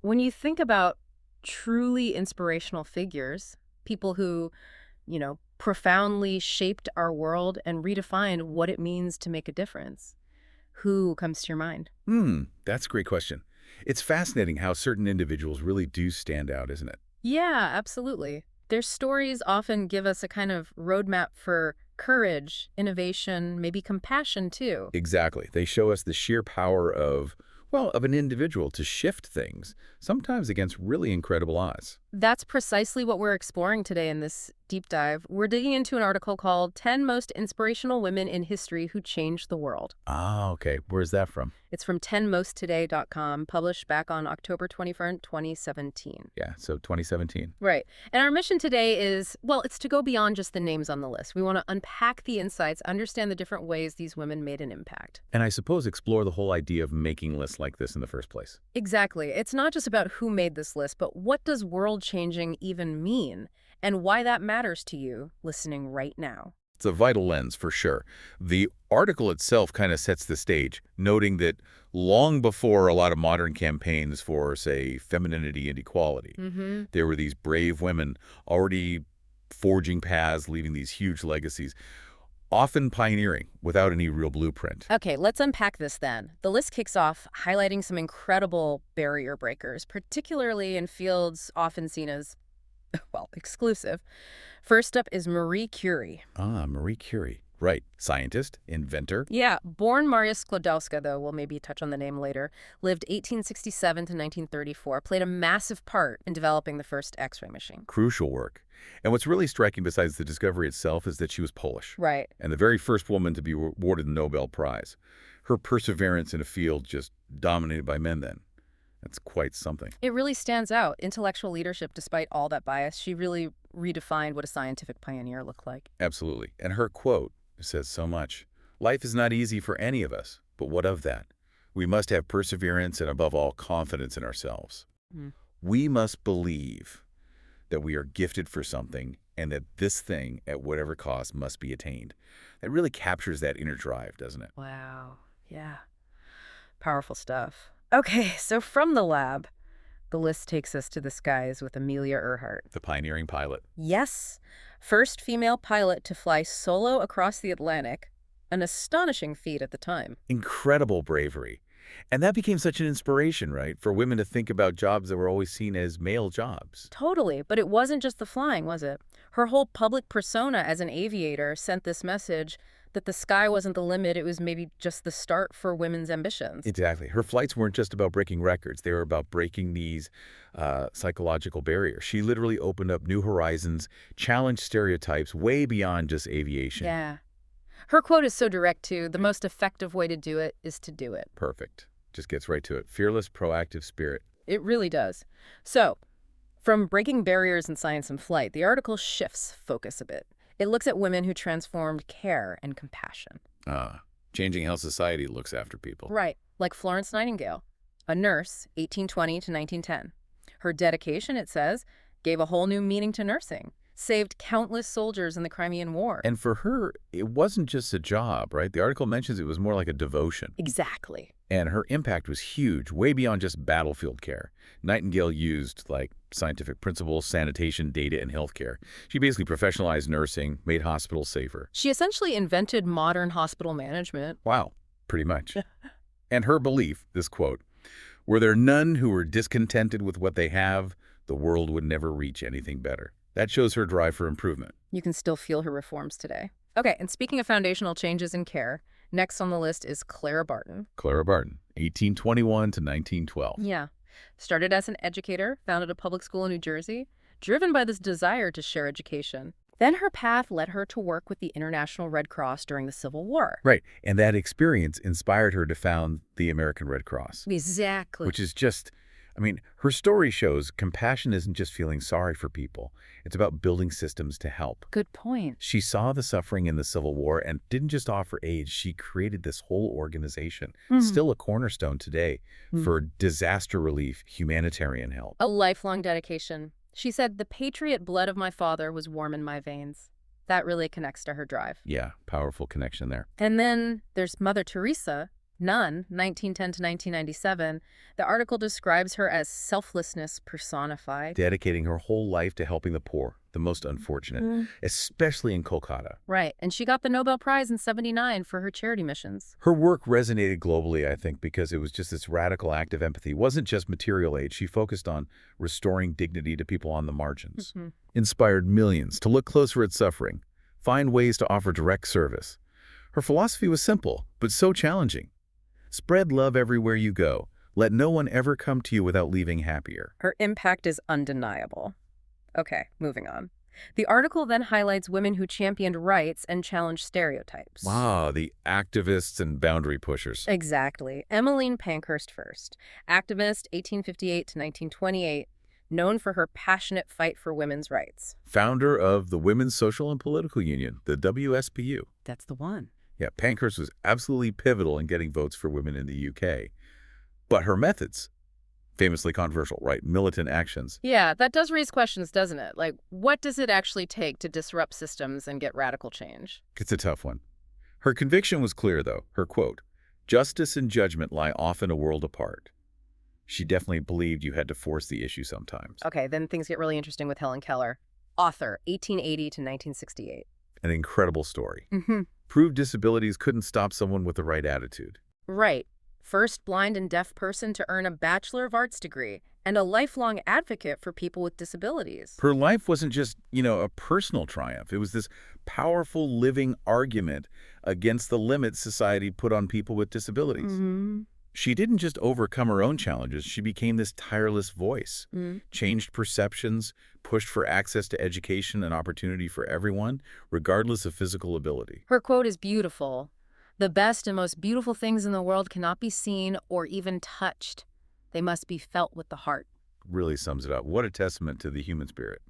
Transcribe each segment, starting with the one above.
when you think about truly inspirational figures, people who, profoundly shaped our world and redefined what it means to make a difference, who comes to your mind? That's a great question. It's fascinating how certain individuals really do stand out, isn't it? Yeah, absolutely. Their stories often give us a kind of roadmap for courage, innovation, maybe compassion too. Exactly. They show us the sheer power of an individual to shift things, sometimes against really incredible odds. That's precisely what we're exploring today in this deep dive. We're digging into an article called 10 Most Inspirational Women in History Who Changed the World. Ah, okay. Where's that from? It's from 10mosttoday.com, published back on October 21st, 2017. Yeah, so 2017. Right. And our mission today is, well, it's to go beyond just the names on the list. We want to unpack the insights, understand the different ways these women made an impact. And I suppose explore the whole idea of making lists like this in the first place. Exactly. It's not just about who made this list, but what does world-changing even mean, and why that matters to you listening right now. It's a vital lens, for sure. The article itself kind of sets the stage, noting that long before a lot of modern campaigns for, say, femininity and equality, there were these brave women already forging paths, leaving these huge legacies, often pioneering without any real blueprint. Okay, let's unpack this then. The list kicks off highlighting some incredible barrier breakers, particularly in fields often seen as, well, exclusive. First up is Marie Curie. Ah, Marie Curie. Right. Scientist, inventor. Yeah, born Maria Sklodowska, though we'll maybe touch on the name later, lived 1867 to 1934, played a massive part in developing the first X-ray machine. Crucial work. And what's really striking besides the discovery itself is that she was Polish. Right. And the very first woman to be awarded the Nobel Prize. Her perseverance in a field just dominated by men then. That's quite something. It really stands out. Intellectual leadership, despite all that bias, she really redefined what a scientific pioneer looked like. Absolutely. And her quote says so much. Life is not easy for any of us, but what of that? We must have perseverance and, above all, confidence in ourselves. Mm. We must believe that we are gifted for something and that this thing, at whatever cost, must be attained. That really captures that inner drive, doesn't it? Wow. Yeah. Powerful stuff. Okay, so from the lab, the list takes us to the skies with Amelia Earhart. The pioneering pilot. Yes, first female pilot to fly solo across the Atlantic, an astonishing feat at the time. Incredible bravery. And that became such an inspiration, right, for women to think about jobs that were always seen as male jobs. Totally, but it wasn't just the flying, was it? Her whole public persona as an aviator sent this message that the sky wasn't the limit, it was maybe just the start for women's ambitions. Exactly. Her flights weren't just about breaking records. They were about breaking these psychological barriers. She literally opened up new horizons, challenged stereotypes way beyond just aviation. Yeah. Her quote is so direct, too. The most effective way to do it is to do it. Perfect. Just gets right to it. Fearless, proactive spirit. It really does. So, from breaking barriers in science and flight, the article shifts focus a bit. It looks at women who transformed care and compassion. Changing how society looks after people. Right, like Florence Nightingale, a nurse, 1820 to 1910. Her dedication, it says, gave a whole new meaning to nursing, saved countless soldiers in the Crimean War. And for her, it wasn't just a job, right? The article mentions it was more like a devotion. Exactly. And her impact was huge, way beyond just battlefield care. Nightingale used, scientific principles, sanitation, data, and healthcare. She basically professionalized nursing, made hospitals safer. She essentially invented modern hospital management. Wow, pretty much. And her belief, this quote, "Were there none who were discontented with what they have, the world would never reach anything better." That shows her drive for improvement. You can still feel her reforms today. Okay, and speaking of foundational changes in care, next on the list is Clara Barton. Clara Barton, 1821 to 1912. Yeah. Started as an educator, founded a public school in New Jersey, driven by this desire to share education. Then her path led her to work with the International Red Cross during the Civil War. Right, and that experience inspired her to found the American Red Cross. Exactly. Which is just, her story shows compassion isn't just feeling sorry for people. It's about building systems to help. Good point. She saw the suffering in the Civil War and didn't just offer aid. She created this whole organization, still a cornerstone today for disaster relief, humanitarian help. A lifelong dedication. She said, "The patriot blood of my father was warm in my veins." That really connects to her drive. Yeah, powerful connection there. And then there's Mother Teresa, None, 1910 to 1997. The article describes her as selflessness personified. Dedicating her whole life to helping the poor, the most unfortunate, especially in Kolkata. Right, and she got the Nobel Prize in '79 for her charity missions. Her work resonated globally, I think, because it was just this radical act of empathy. It wasn't just material aid. She focused on restoring dignity to people on the margins. Inspired millions to look closer at suffering, find ways to offer direct service. Her philosophy was simple, but so challenging. Spread love everywhere you go. Let no one ever come to you without leaving happier. Her impact is undeniable. Okay, moving on. The article then highlights women who championed rights and challenged stereotypes. Wow, the activists and boundary pushers. Exactly. Emmeline Pankhurst first. Activist, 1858 to 1928, known for her passionate fight for women's rights. Founder of the Women's Social and Political Union, the WSPU. That's the one. Yeah, Pankhurst was absolutely pivotal in getting votes for women in the UK. But her methods, famously controversial, right? Militant actions. Yeah, that does raise questions, doesn't it? Like, what does it actually take to disrupt systems and get radical change? It's a tough one. Her conviction was clear, though. Her quote, "Justice and judgment lie often a world apart." She definitely believed you had to force the issue sometimes. Okay, then things get really interesting with Helen Keller. Author, 1880 to 1968. An incredible story. Proved disabilities couldn't stop someone with the right attitude. Right. First blind and deaf person to earn a Bachelor of Arts degree, and a lifelong advocate for people with disabilities. Her life wasn't just, a personal triumph. It was this powerful living argument against the limits society put on people with disabilities. She didn't just overcome her own challenges. She became this tireless voice, changed perceptions, pushed for access to education and opportunity for everyone, regardless of physical ability. Her quote is beautiful. The best and most beautiful things in the world cannot be seen or even touched. They must be felt with the heart. Really sums it up. What a testament to the human spirit.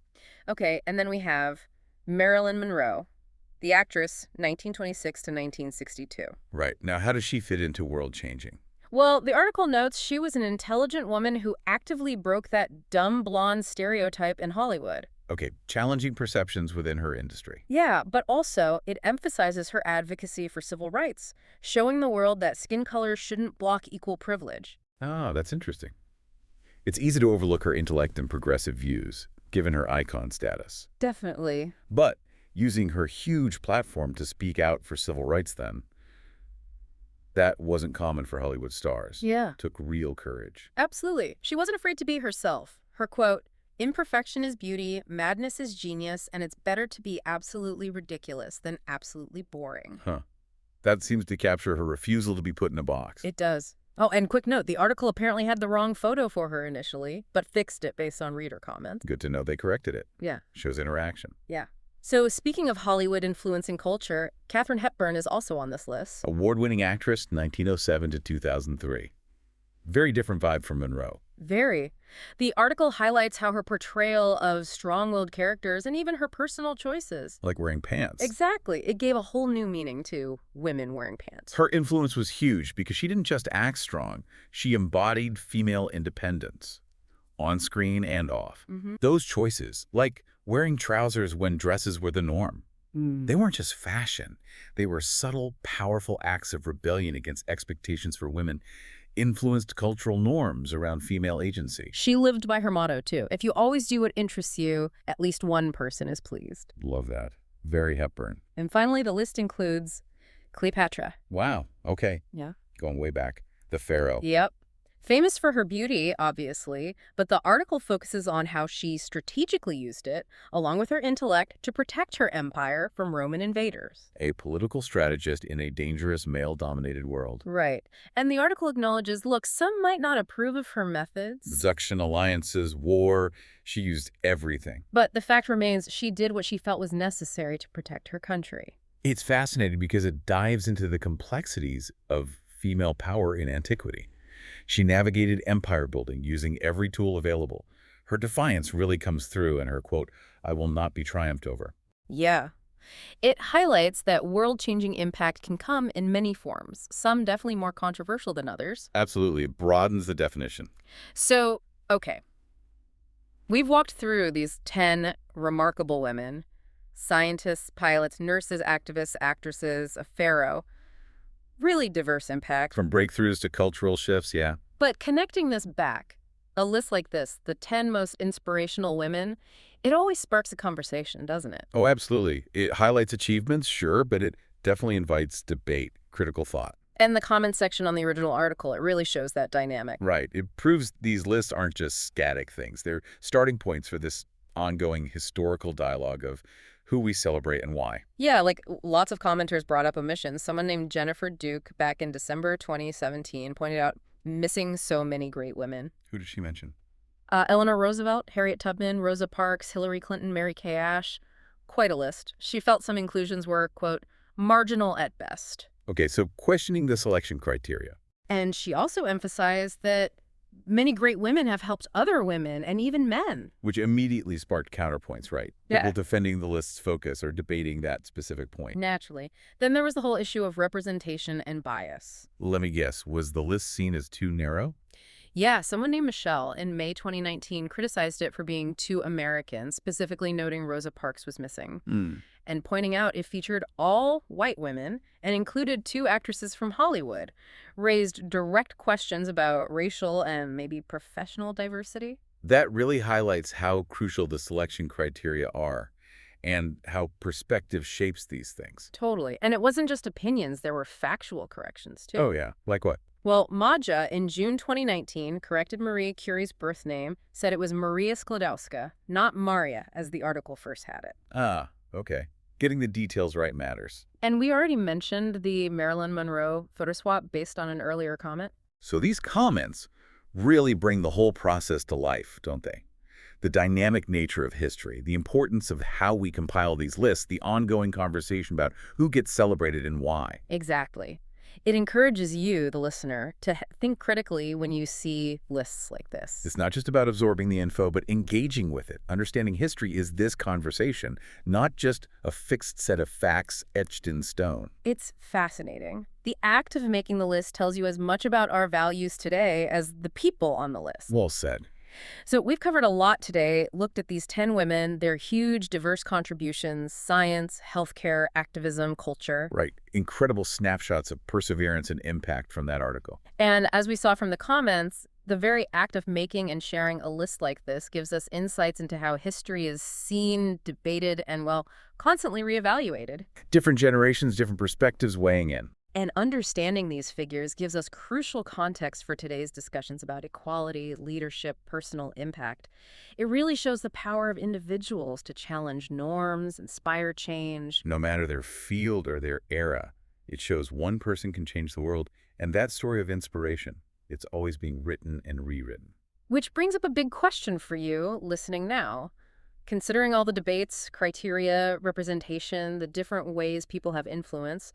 Okay, and then we have Marilyn Monroe, the actress, 1926 to 1962. Right. Now, how does she fit into world changing? Well, the article notes she was an intelligent woman who actively broke that dumb blonde stereotype in Hollywood. Okay, challenging perceptions within her industry. Yeah, but also it emphasizes her advocacy for civil rights, showing the world that skin color shouldn't block equal privilege. Oh, that's interesting. It's easy to overlook her intellect and progressive views, given her icon status. Definitely. But using her huge platform to speak out for civil rights then, that wasn't common for Hollywood stars. Yeah. It took real courage. Absolutely. She wasn't afraid to be herself. Her quote, "Imperfection is beauty, madness is genius, and it's better to be absolutely ridiculous than absolutely boring." Huh. That seems to capture her refusal to be put in a box. It does. Oh, and quick note, the article apparently had the wrong photo for her initially, but fixed it based on reader comments. Good to know they corrected it. Yeah. Shows interaction. Yeah. So speaking of Hollywood influencing culture, Katharine Hepburn is also on this list. Award-winning actress, 1907 to 2003. Very different vibe from Monroe. Very. The article highlights how her portrayal of strong-willed characters and even her personal choices. Like wearing pants. Exactly. It gave a whole new meaning to women wearing pants. Her influence was huge because she didn't just act strong. She embodied female independence, on screen and off. Those choices, like wearing trousers when dresses were the norm, they weren't just fashion. They were subtle, powerful acts of rebellion against expectations for women, influenced cultural norms around female agency. She lived by her motto, too. If you always do what interests you, at least one person is pleased. Love that. Very Hepburn. And finally, the list includes Cleopatra. Wow. Okay. Yeah. Going way back. The Pharaoh. Yep. Famous for her beauty, obviously, but the article focuses on how she strategically used it, along with her intellect, to protect her empire from Roman invaders. A political strategist in a dangerous male-dominated world. Right. And the article acknowledges, look, some might not approve of her methods. Seduction, alliances, war. She used everything. But the fact remains, she did what she felt was necessary to protect her country. It's fascinating because it dives into the complexities of female power in antiquity. She navigated empire building using every tool available. Her defiance really comes through in her quote, "I will not be triumphed over." Yeah. It highlights that world-changing impact can come in many forms, some definitely more controversial than others. Absolutely. It broadens the definition. So, okay. We've walked through these 10 remarkable women, scientists, pilots, nurses, activists, actresses, a pharaoh. Really diverse impact. From breakthroughs to cultural shifts, yeah. But connecting this back, a list like this, the 10 most inspirational women, it always sparks a conversation, doesn't it? Oh, absolutely. It highlights achievements, sure, but it definitely invites debate, critical thought. And the comments section on the original article, it really shows that dynamic. Right. It proves these lists aren't just static things. They're starting points for this ongoing historical dialogue of who we celebrate and why. Yeah, like lots of commenters brought up omissions. Someone named Jennifer Duke back in December 2017 pointed out missing so many great women. Who did she mention? Eleanor Roosevelt, Harriet Tubman, Rosa Parks, Hillary Clinton, Mary Kay Ash. Quite a list. She felt some inclusions were, quote, marginal at best. Okay, so questioning the selection criteria. And she also emphasized that many great women have helped other women and even men. Which immediately sparked counterpoints, right? Yeah. People defending the list's focus or debating that specific point. Naturally. Then there was the whole issue of representation and bias. Let me guess, was the list seen as too narrow? Yeah, someone named Michelle in May 2019 criticized it for being too American, specifically noting Rosa Parks was missing, and pointing out it featured all white women and included 2 actresses from Hollywood, raised direct questions about racial and maybe professional diversity. That really highlights how crucial the selection criteria are and how perspective shapes these things. Totally. And it wasn't just opinions, there were factual corrections, too. Oh, yeah. Like what? Well, Maja, in June 2019, corrected Marie Curie's birth name, said it was Maria Sklodowska, not Maria, as the article first had it. Ah, okay. Getting the details right matters. And we already mentioned the Marilyn Monroe photo swap based on an earlier comment. So these comments really bring the whole process to life, don't they? The dynamic nature of history, the importance of how we compile these lists, the ongoing conversation about who gets celebrated and why. Exactly. It encourages you, the listener, to think critically when you see lists like this. It's not just about absorbing the info, but engaging with it. Understanding history is this conversation, not just a fixed set of facts etched in stone. It's fascinating. The act of making the list tells you as much about our values today as the people on the list. Well said. So we've covered a lot today, looked at these 10 women, their huge, diverse contributions, science, healthcare, activism, culture. Right. Incredible snapshots of perseverance and impact from that article. And as we saw from the comments, the very act of making and sharing a list like this gives us insights into how history is seen, debated, and, well, constantly reevaluated. Different generations, different perspectives weighing in. And understanding these figures gives us crucial context for today's discussions about equality, leadership, personal impact. It really shows the power of individuals to challenge norms, inspire change. No matter their field or their era, it shows one person can change the world, and that story of inspiration, it's always being written and rewritten. Which brings up a big question for you listening now. Considering all the debates, criteria, representation, the different ways people have influence,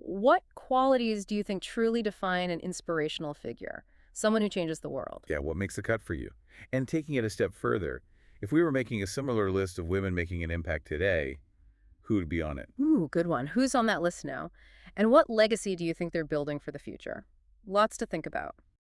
what qualities do you think truly define an inspirational figure? Someone who changes the world. Yeah, what makes the cut for you? And taking it a step further, if we were making a similar list of women making an impact today, who would be on it? Ooh, good one. Who's on that list now? And what legacy do you think they're building for the future? Lots to think about.